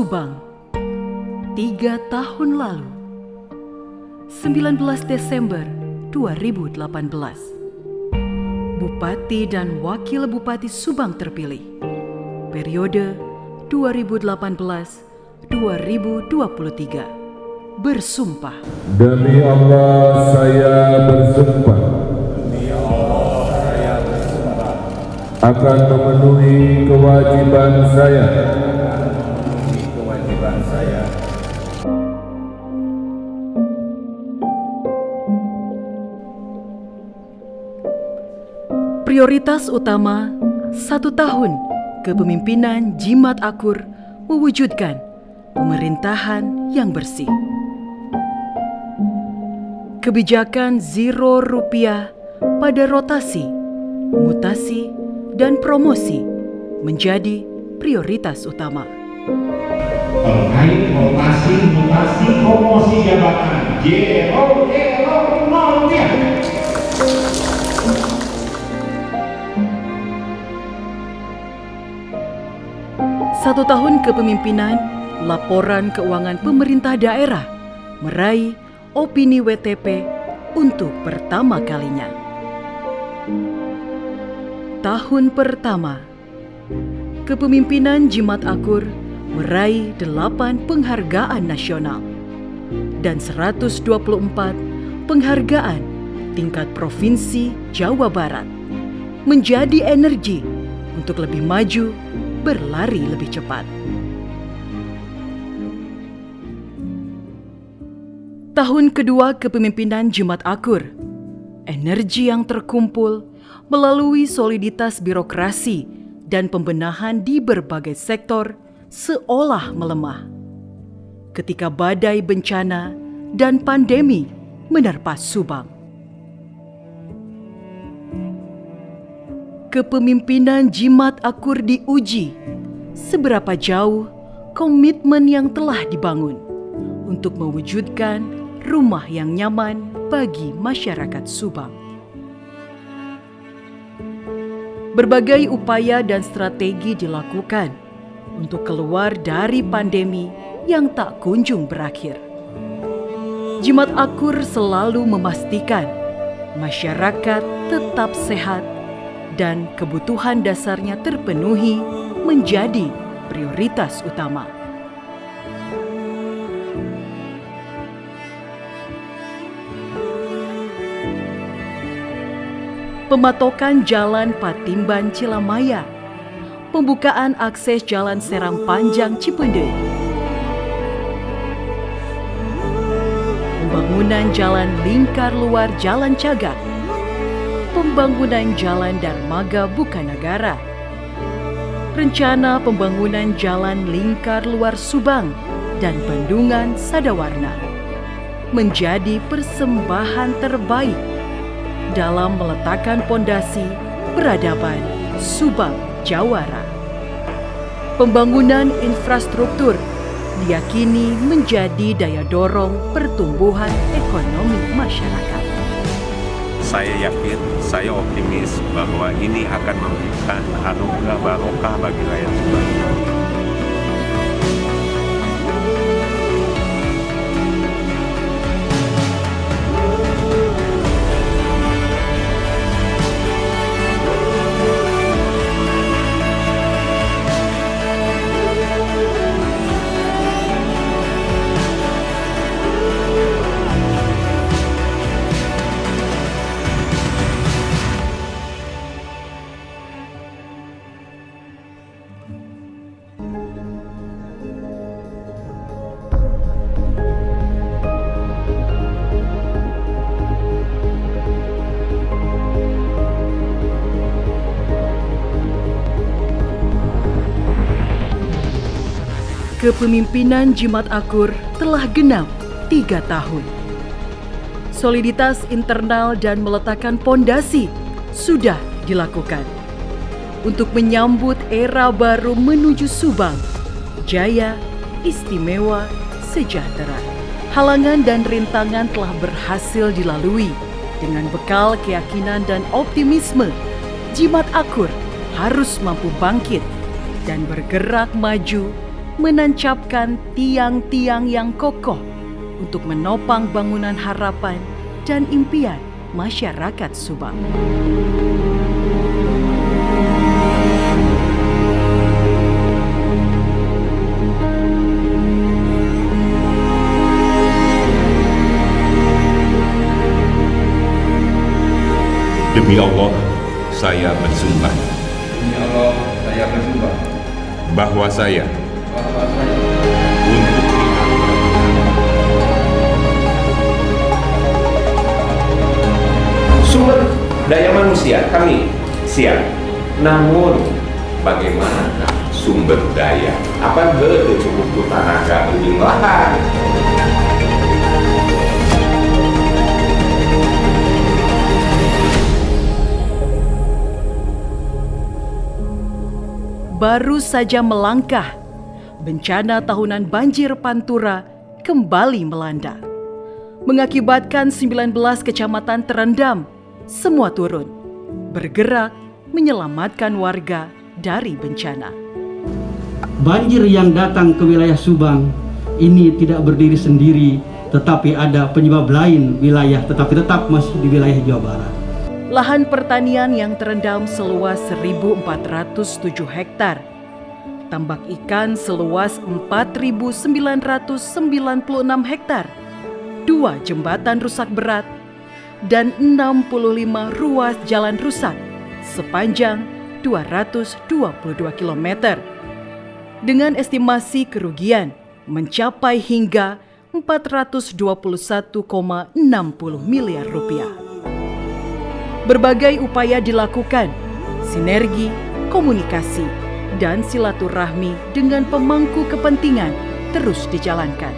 Subang 3 tahun lalu, 19 Desember 2018. Bupati dan Wakil Bupati Subang terpilih periode 2018-2023 bersumpah. Demi Allah saya bersumpah akan memenuhi kewajiban saya Prioritas utama 1 tahun kepemimpinan Jimat Akur mewujudkan pemerintahan yang bersih. Kebijakan zero rupiah pada rotasi, mutasi, dan promosi menjadi prioritas utama. Terkait rotasi, mutasi, promosi jabatan zero rupiah. 1 tahun kepemimpinan, laporan keuangan pemerintah daerah meraih opini WTP untuk pertama kalinya. Tahun pertama, kepemimpinan Jimat Akur meraih 8 penghargaan nasional dan 124 penghargaan tingkat provinsi Jawa Barat, menjadi energi untuk lebih maju, berlari lebih cepat. Tahun kedua kepemimpinan Jimat Akur, energi yang terkumpul melalui soliditas birokrasi dan pembenahan di berbagai sektor seolah melemah ketika badai bencana dan pandemi menerpa Subang. Kepemimpinan Jimat Akur diuji seberapa jauh komitmen yang telah dibangun untuk mewujudkan rumah yang nyaman bagi masyarakat Subang. Berbagai upaya dan strategi dilakukan untuk keluar dari pandemi yang tak kunjung berakhir. Jimat Akur selalu memastikan masyarakat tetap sehat dan kebutuhan dasarnya terpenuhi menjadi prioritas utama. Pematokan Jalan Patimban Cilamaya, pembukaan akses Jalan Serang Panjang Cipendei, pembangunan Jalan Lingkar Luar Jalan Cagak, pembangunan Jalan Darmaga Bukanagara, rencana pembangunan Jalan Lingkar Luar Subang dan Bendungan Sadawarna menjadi persembahan terbaik dalam meletakkan pondasi peradaban Subang Jawara. Pembangunan infrastruktur diyakini menjadi daya dorong pertumbuhan ekonomi masyarakat. Saya yakin, saya optimis bahwa ini akan memberikan anugerah barokah bagi rakyat Subang. Kepemimpinan Jimat Akur telah genap 3 tahun. Soliditas internal dan meletakkan pondasi sudah dilakukan untuk menyambut era baru menuju Subang, jaya, istimewa, sejahtera. Halangan dan rintangan telah berhasil dilalui dengan bekal keyakinan dan optimisme. Jimat Akur harus mampu bangkit dan bergerak maju menancapkan tiang-tiang yang kokoh untuk menopang bangunan harapan dan impian masyarakat Subang. Demi Allah, saya bersumpah. Demi Allah, saya bersumpah Bahwa saya untuk sumber daya manusia kami siap. Namun bagaimana sumber daya? Apa cukup tenaga ujung lahan? Baru saja melangkah, bencana tahunan banjir Pantura kembali melanda. Mengakibatkan 19 kecamatan terendam, semua turun, bergerak menyelamatkan warga dari bencana. Banjir yang datang ke wilayah Subang ini tidak berdiri sendiri, tetapi ada penyebab lain wilayah, tetapi tetap masih di wilayah Jawa Barat. Lahan pertanian yang terendam seluas 1.407 hektar, tambak ikan seluas 4.996 hektar, 2 jembatan rusak berat, dan 65 ruas jalan rusak sepanjang 222 km. Dengan estimasi kerugian mencapai hingga 421,60 miliar rupiah. Berbagai upaya dilakukan, sinergi, komunikasi, dan silaturahmi dengan pemangku kepentingan terus dijalankan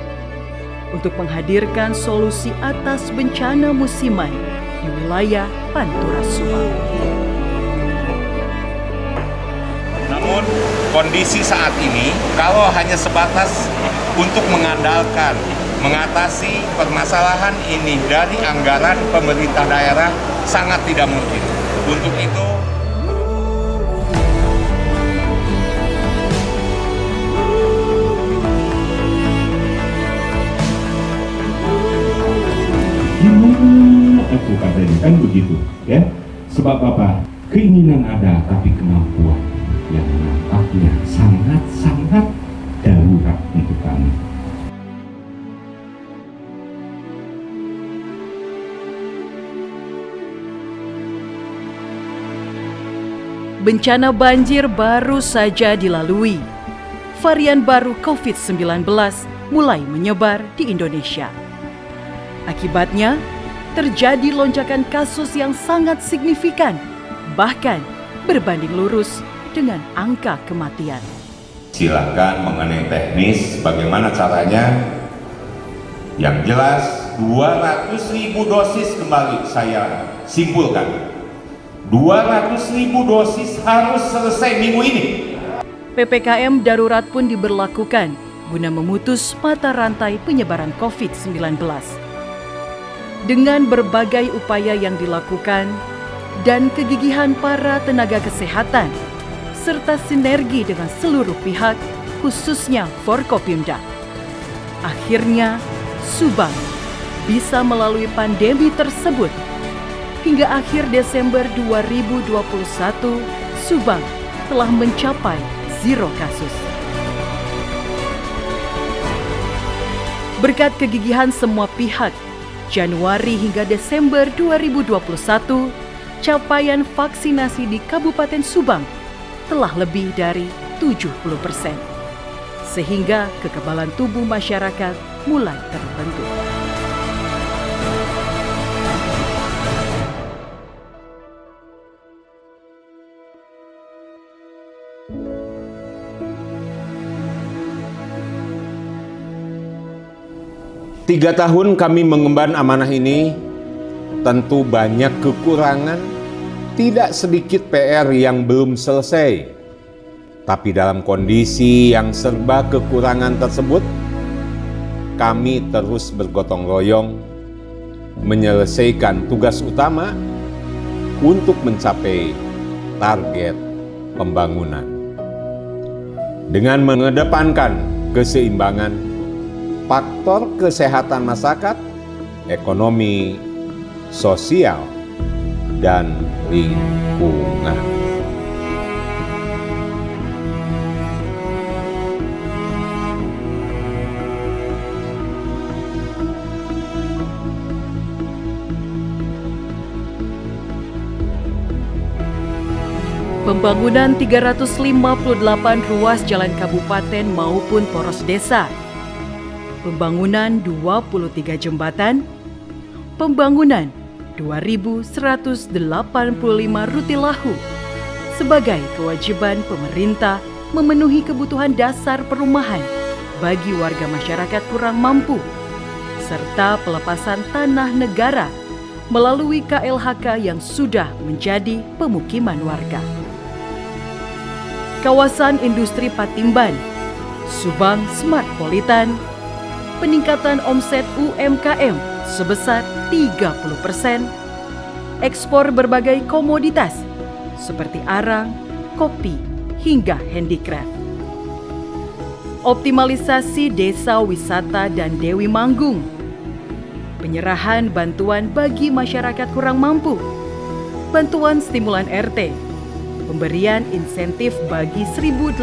untuk menghadirkan solusi atas bencana musiman di wilayah Pantura Subang. Namun kondisi saat ini kalau hanya sebatas untuk mengandalkan mengatasi permasalahan ini dari anggaran pemerintah daerah sangat tidak mungkin. Untuk itu gimana aku katanya kan begitu ya, sebab apa? Keinginan ada tapi kemampuan yang nampaknya sangat darurat untuk kami. Bencana banjir baru saja dilalui. Varian baru COVID-19 mulai menyebar di Indonesia. Akibatnya, terjadi lonjakan kasus yang sangat signifikan, bahkan berbanding lurus dengan angka kematian. Silakan mengenai teknis bagaimana caranya. Yang jelas 200.000 dosis kembali saya simpulkan. 200.000 dosis harus selesai minggu ini. PPKM darurat pun diberlakukan guna memutus mata rantai penyebaran COVID-19. Dengan berbagai upaya yang dilakukan dan kegigihan para tenaga kesehatan, serta sinergi dengan seluruh pihak, khususnya Forkopimda, akhirnya Subang bisa melalui pandemi tersebut. Hingga akhir Desember 2021, Subang telah mencapai 0 kasus. Berkat kegigihan semua pihak, Januari hingga Desember 2021, capaian vaksinasi di Kabupaten Subang telah lebih dari 70%, sehingga kekebalan tubuh masyarakat mulai terbentuk. Tiga tahun kami mengemban amanah ini, tentu banyak kekurangan, tidak sedikit PR yang belum selesai. Tapi dalam kondisi yang serba kekurangan tersebut, kami terus bergotong royong menyelesaikan tugas utama untuk mencapai target pembangunan. dengan mengedepankan keseimbangan faktor kesehatan masyarakat, ekonomi, sosial, dan lingkungan. Pembangunan 358 ruas jalan kabupaten maupun poros desa, pembangunan 23 jembatan, pembangunan 2.185 rutilahu sebagai kewajiban pemerintah memenuhi kebutuhan dasar perumahan bagi warga masyarakat kurang mampu, serta pelepasan tanah negara melalui KLHK yang sudah menjadi pemukiman warga. Kawasan industri Patimban, Subang Smartpolitan, peningkatan omset UMKM sebesar 30%, ekspor berbagai komoditas seperti arang, kopi, hingga handicraft. Optimalisasi desa wisata dan Dewi Manggung, penyerahan bantuan bagi masyarakat kurang mampu, bantuan stimulan RT, pemberian insentif bagi 1.884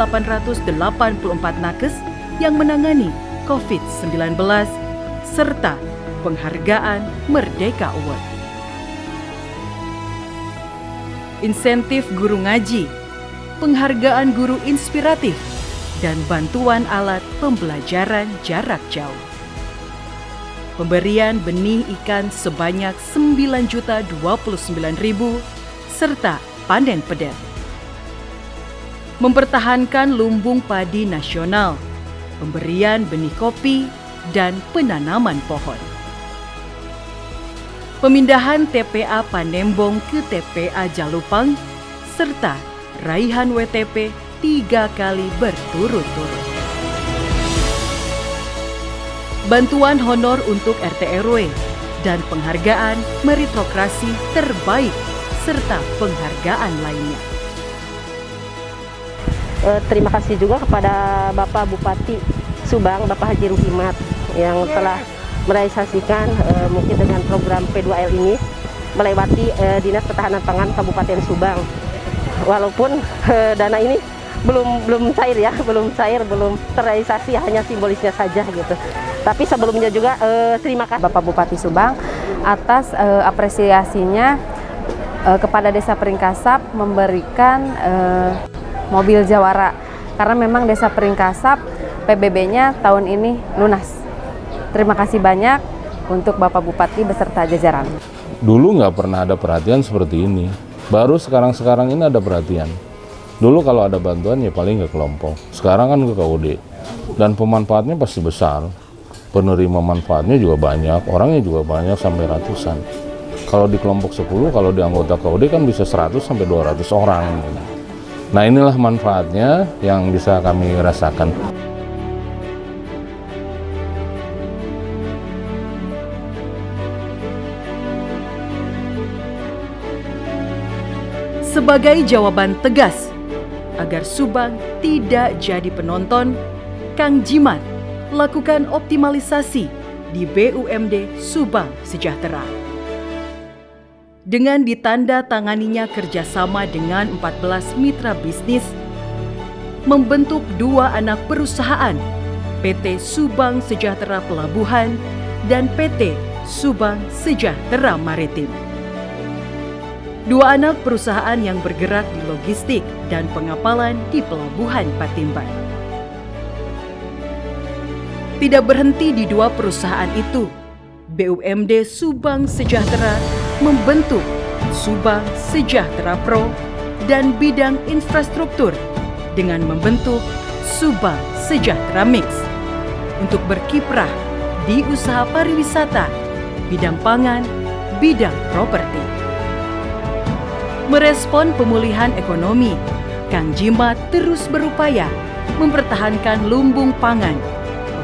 nakes yang menangani COVID-19, serta penghargaan Merdeka Award. Insentif guru ngaji, penghargaan guru inspiratif, dan bantuan alat pembelajaran jarak jauh. Pemberian benih ikan sebanyak 9.029.000 serta panen pedet. Mempertahankan lumbung padi nasional, pemberian benih kopi, dan penanaman pohon. Pemindahan TPA Panembong ke TPA Jalupang, serta raihan WTP 3 kali berturut-turut. Bantuan honor untuk RT RW dan penghargaan meritokrasi terbaik serta penghargaan lainnya. Terima kasih juga kepada Bapak Bupati Subang, Bapak Haji Ruhimat yang telah merealisasikan mungkin dengan program P2L ini melewati Dinas Ketahanan Pangan Kabupaten Subang. Walaupun dana ini belum cair ya, belum terrealisasi, hanya simbolisnya saja gitu. Tapi sebelumnya juga terima kasih Bapak Bupati Subang atas apresiasinya kepada Desa Peringkasap memberikan mobil jawara, karena memang Desa Peringkasap PBB-nya tahun ini lunas. Terima kasih banyak untuk Bapak Bupati beserta jajaran. Dulu nggak pernah ada perhatian seperti ini, baru sekarang ini ada perhatian. Dulu kalau ada bantuan ya paling ke kelompok, sekarang kan ke KUD, dan pemanfaatnya pasti besar. Penerima manfaatnya juga banyak, orangnya juga banyak sampai ratusan. Kalau di kelompok 10, kalau di anggota KUD kan bisa 100 sampai 200 orang. Nah inilah manfaatnya yang bisa kami rasakan. Sebagai jawaban tegas agar Subang tidak jadi penonton, Kang Jimat lakukan optimalisasi di BUMD Subang Sejahtera. Dengan ditanda tanganinya kerjasama dengan 14 mitra bisnis, membentuk 2 anak perusahaan, PT Subang Sejahtera Pelabuhan dan PT Subang Sejahtera Maritim. 2 anak perusahaan yang bergerak di logistik dan pengapalan di Pelabuhan Patimban. Tidak berhenti di 2 perusahaan itu, BUMD Subang Sejahtera membentuk Subang Sejahtera Pro dan bidang infrastruktur dengan membentuk Subang Sejahtera Mix untuk berkiprah di usaha pariwisata, bidang pangan, bidang properti. Merespon pemulihan ekonomi, Kang Jimat terus berupaya mempertahankan lumbung pangan,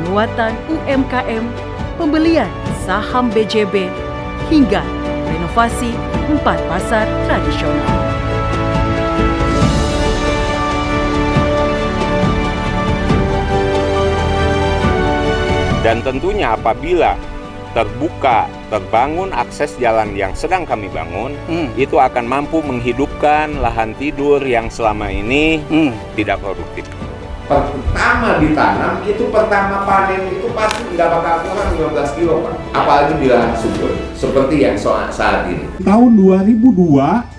penguatan UMKM, pembelian saham BJB, hingga renovasi 4 pasar tradisional. Dan tentunya apabila terbangun akses jalan yang sedang kami bangun, itu akan mampu menghidupkan lahan tidur yang selama ini tidak produktif. Pertama ditanam, itu pertama panen itu pasti nggak bakal kurang 15 kilo, Pak. Apalagi di lahan subur, seperti yang saat ini. Tahun 2002,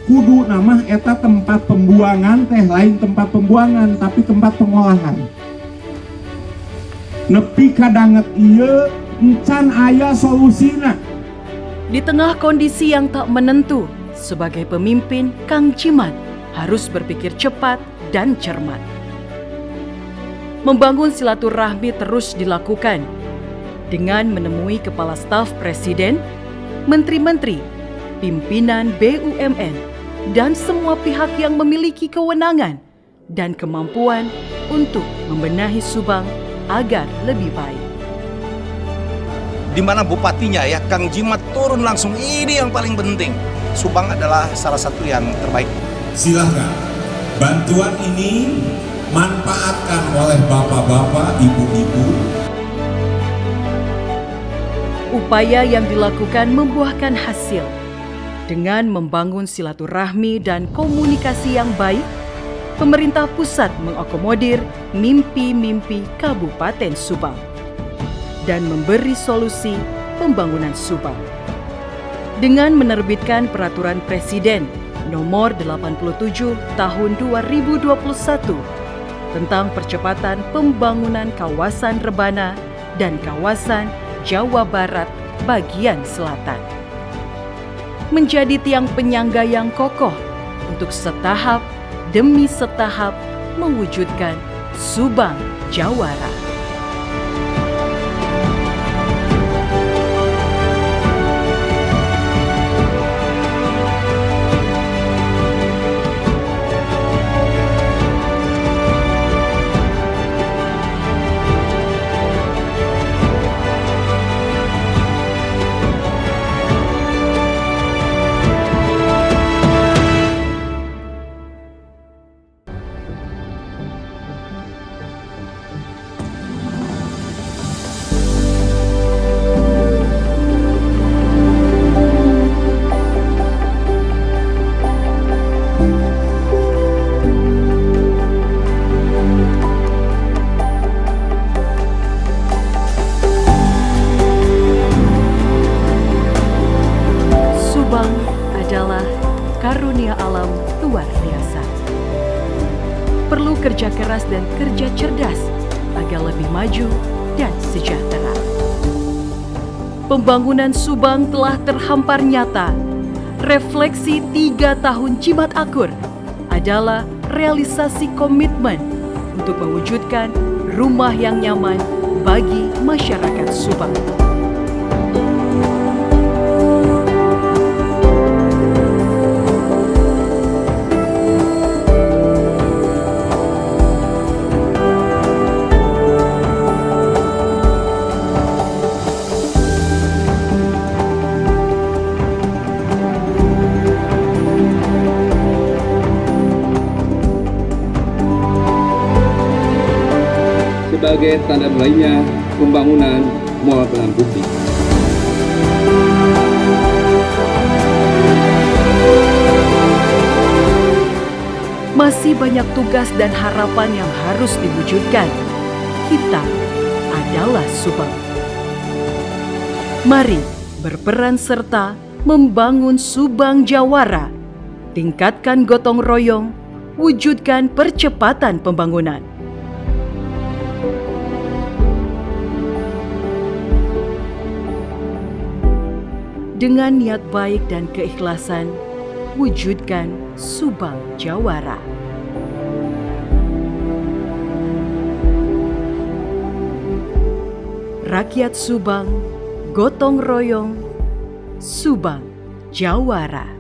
kudu nama eta tempat pembuangan teh lain tempat pembuangan, tapi tempat pengolahan. Nepi kadanget ieu encan aya solusina. Di tengah kondisi yang tak menentu, sebagai pemimpin, Kang Jimat harus berpikir cepat dan cermat. Membangun silaturahmi terus dilakukan dengan menemui Kepala Staf Presiden, menteri-menteri, pimpinan BUMN, dan semua pihak yang memiliki kewenangan dan kemampuan untuk membenahi Subang agar lebih baik. Di mana bupatinya ya, Kang Jimat turun langsung, ini yang paling penting. Subang adalah salah satu yang terbaik. Silakan bantuan ini manfaatkan oleh bapak-bapak, ibu-ibu. Upaya yang dilakukan membuahkan hasil. Dengan membangun silaturahmi dan komunikasi yang baik, pemerintah pusat mengakomodir mimpi-mimpi Kabupaten Subang dan memberi solusi pembangunan Subang. Dengan menerbitkan Peraturan Presiden Nomor 87 Tahun 2021 tentang percepatan pembangunan kawasan Rebana dan kawasan Jawa Barat bagian selatan. Menjadi tiang penyangga yang kokoh untuk setahap demi setahap mewujudkan Subang Jawara. Adalah karunia alam luar biasa. Perlu kerja keras dan kerja cerdas agar lebih maju dan sejahtera. Pembangunan Subang telah terhampar nyata. Refleksi 3 tahun Jimat Akur adalah realisasi komitmen untuk mewujudkan rumah yang nyaman bagi masyarakat Subang. Sebagai tanda mulainya pembangunan Mall Kelang Putih. Masih banyak tugas dan harapan yang harus diwujudkan. Kita adalah Subang. Mari berperan serta membangun Subang Jawara. Tingkatkan gotong royong, wujudkan percepatan pembangunan. Dengan niat baik dan keikhlasan, wujudkan Subang Jawara. Rakyat Subang, gotong royong, Subang Jawara.